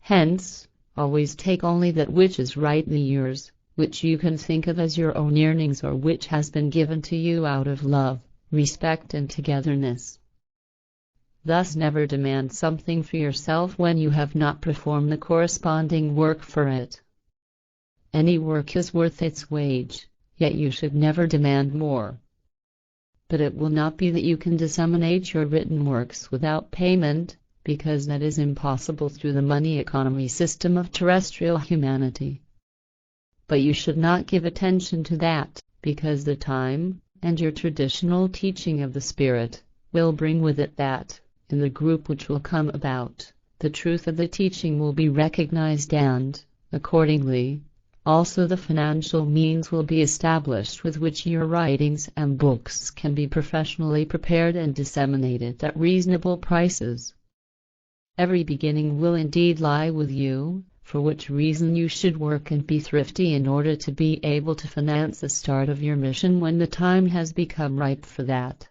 Hence, always take only that which is rightly yours, which you can think of as your own earnings or which has been given to you out of love, respect and togetherness. Thus never demand something for yourself when you have not performed the corresponding work for it. Any work is worth its wage, yet you should never demand more. But it will not be that you can disseminate your written works without payment, because that is impossible through the money economy system of terrestrial humanity. But you should not give attention to that, because the time, and your traditional teaching of the Spirit, will bring with it that, in the group which will come about, the truth of the teaching will be recognized and, accordingly, also the financial means will be established with which your writings and books can be professionally prepared and disseminated at reasonable prices. Every beginning will indeed lie with you, for which reason you should work and be thrifty in order to be able to finance the start of your mission when the time has become ripe for that.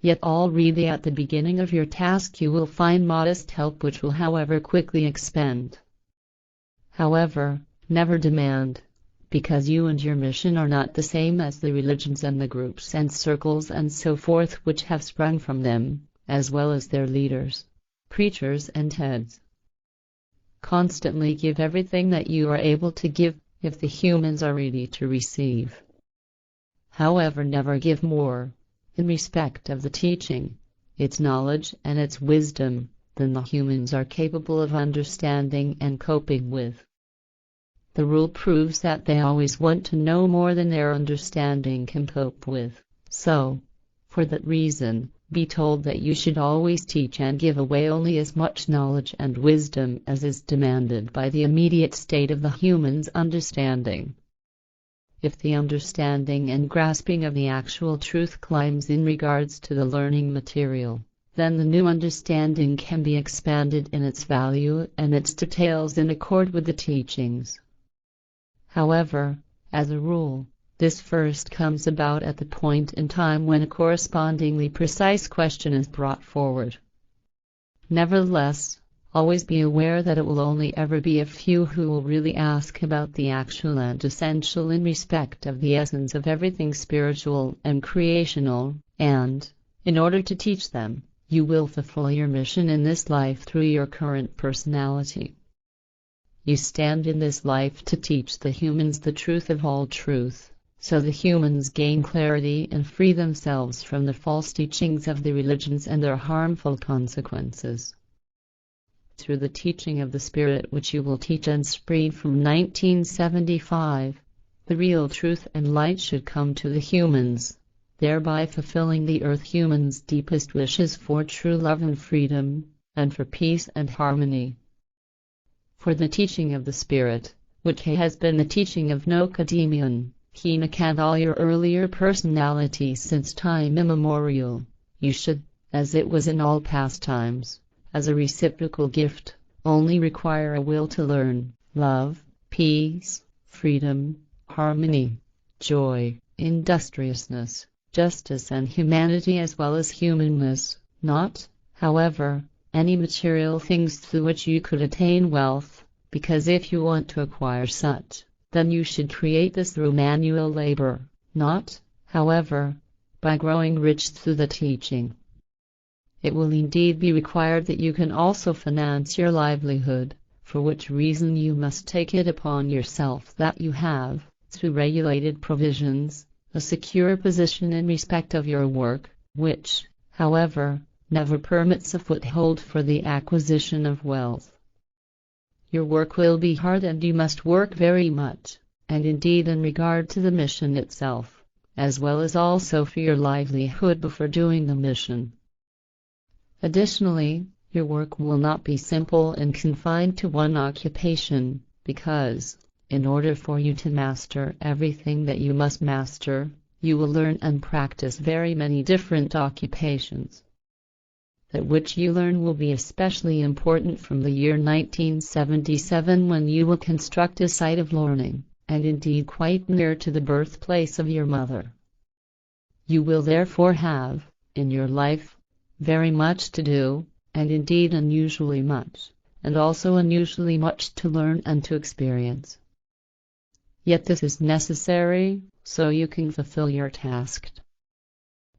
Yet already at the beginning of your task you will find modest help which will however quickly expend. However, never demand, because you and your mission are not the same as the religions and the groups and circles and so forth which have sprung from them, as well as their leaders, preachers and heads. Constantly give everything that you are able to give, if the humans are ready to receive. However, never give more, in respect of the teaching, its knowledge and its wisdom, than the humans are capable of understanding and coping with. The rule proves that they always want to know more than their understanding can cope with, so, for that reason, be told that you should always teach and give away only as much knowledge and wisdom as is demanded by the immediate state of the human's understanding. If the understanding and grasping of the actual truth climbs in regards to the learning material, then the new understanding can be expanded in its value and its details in accord with the teachings. However, as a rule, this first comes about at the point in time when a correspondingly precise question is brought forward. Nevertheless, always be aware that it will only ever be a few who will really ask about the actual and essential in respect of the essence of everything spiritual and creational, and, in order to teach them, you will fulfill your mission in this life through your current personality. You stand in this life to teach the humans the truth of all truth, so the humans gain clarity and free themselves from the false teachings of the religions and their harmful consequences. Through the teaching of the Spirit which you will teach and spread from 1975, the real truth and light should come to the humans, thereby fulfilling the earth humans' deepest wishes for true love and freedom, and for peace and harmony. For the teaching of the Spirit, which has been the teaching of Nocademian, Enoch and all your earlier personalities since time immemorial, you should, as it was in all past times, as a reciprocal gift, only require a will to learn, love, peace, freedom, harmony, joy, industriousness, justice and humanity as well as humanness, not, however, any material things through which you could attain wealth, because if you want to acquire such, then you should create this through manual labor, not, however, by growing rich through the teaching. It will indeed be required that you can also finance your livelihood, for which reason you must take it upon yourself that you have, through regulated provisions, a secure position in respect of your work, which, however, never permits a foothold for the acquisition of wealth. Your work will be hard and you must work very much, and indeed in regard to the mission itself, as well as also for your livelihood before doing the mission. Additionally, your work will not be simple and confined to one occupation, because, in order for you to master everything that you must master, you will learn and practice very many different occupations. That which you learn will be especially important from the year 1977 when you will construct a site of learning, and indeed quite near to the birthplace of your mother. You will therefore have, in your life, very much to do, and indeed unusually much, and also unusually much to learn and to experience. Yet this is necessary, so you can fulfill your task.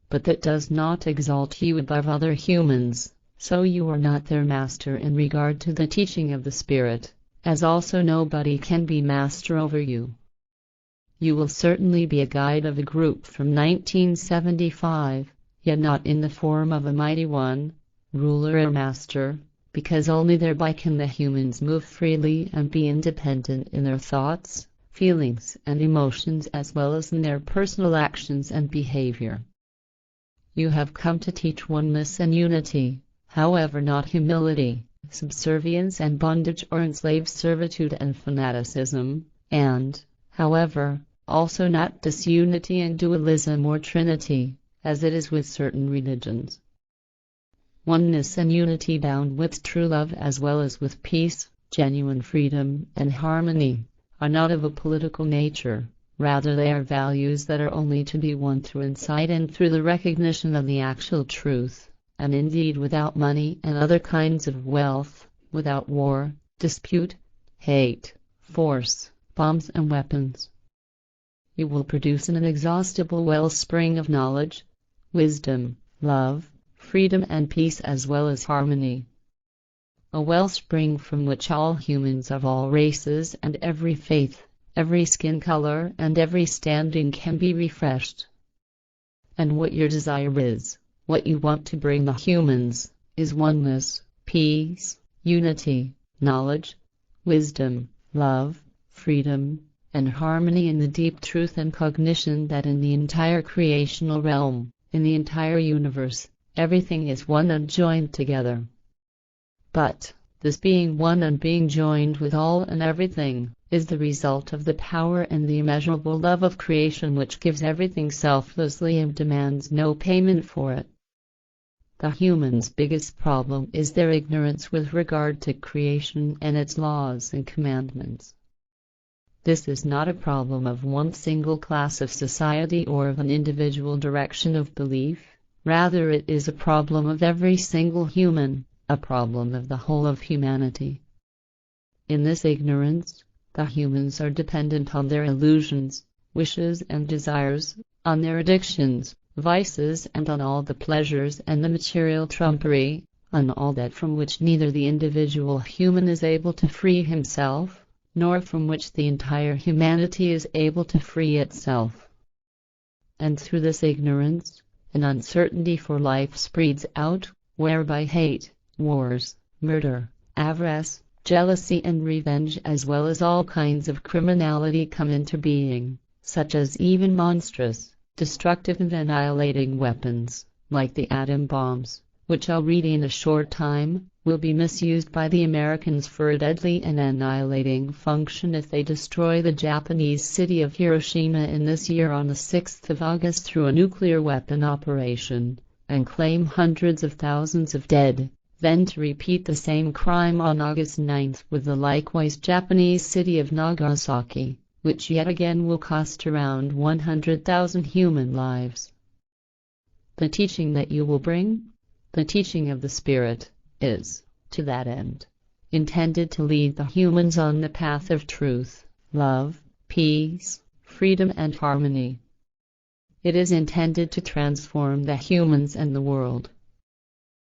But that does not exalt you above other humans, so you are not their master in regard to the teaching of the Spirit, as also nobody can be master over you. You will certainly be a guide of a group from 1975, yet not in the form of a mighty one, ruler or master, because only thereby can the humans move freely and be independent in their thoughts, feelings, and emotions as well as in their personal actions and behavior. You have come to teach oneness and unity, however not humility, subservience and bondage or enslaved servitude and fanaticism, and, however, also not disunity and dualism or trinity, as it is with certain religions. Oneness and unity bound with true love as well as with peace, genuine freedom, and harmony are not of a political nature, rather they are values that are only to be won through insight and through the recognition of the actual truth, and indeed without money and other kinds of wealth, without war, dispute, hate, force, bombs and weapons. You will produce an inexhaustible wellspring of knowledge, wisdom, love, freedom and peace as well as harmony. A wellspring from which all humans of all races and every faith, every skin color and every standing can be refreshed. And what your desire is, what you want to bring the humans, is oneness, peace, unity, knowledge, wisdom, love, freedom, and harmony in the deep truth and cognition that in the entire creational realm, in the entire universe, everything is one and joined together. But, this being one and being joined with all and everything, is the result of the power and the immeasurable love of creation which gives everything selflessly and demands no payment for it. The humans' biggest problem is their ignorance with regard to creation and its laws and commandments. This is not a problem of one single class of society or of an individual direction of belief, rather it is a problem of every single human, a problem of the whole of humanity. In this ignorance, the humans are dependent on their illusions, wishes and desires, on their addictions, vices and on all the pleasures and the material trumpery, on all that from which neither the individual human is able to free himself, nor from which the entire humanity is able to free itself. And through this ignorance, an uncertainty for life spreads out, whereby hate, wars, murder, avarice, jealousy and revenge as well as all kinds of criminality come into being, such as even monstrous, destructive and annihilating weapons, like the atom bombs, which already in a short time, will be misused by the Americans for a deadly and annihilating function if they destroy the Japanese city of Hiroshima in this year on the 6th of August through a nuclear weapon operation, and claim hundreds of thousands of dead, then to repeat the same crime on August 9th with the likewise Japanese city of Nagasaki, which yet again will cost around 100,000 human lives. The teaching that you will bring, the teaching of the Spirit, is, to that end, intended to lead the humans on the path of truth, love, peace, freedom and harmony. It is intended to transform the humans and the world.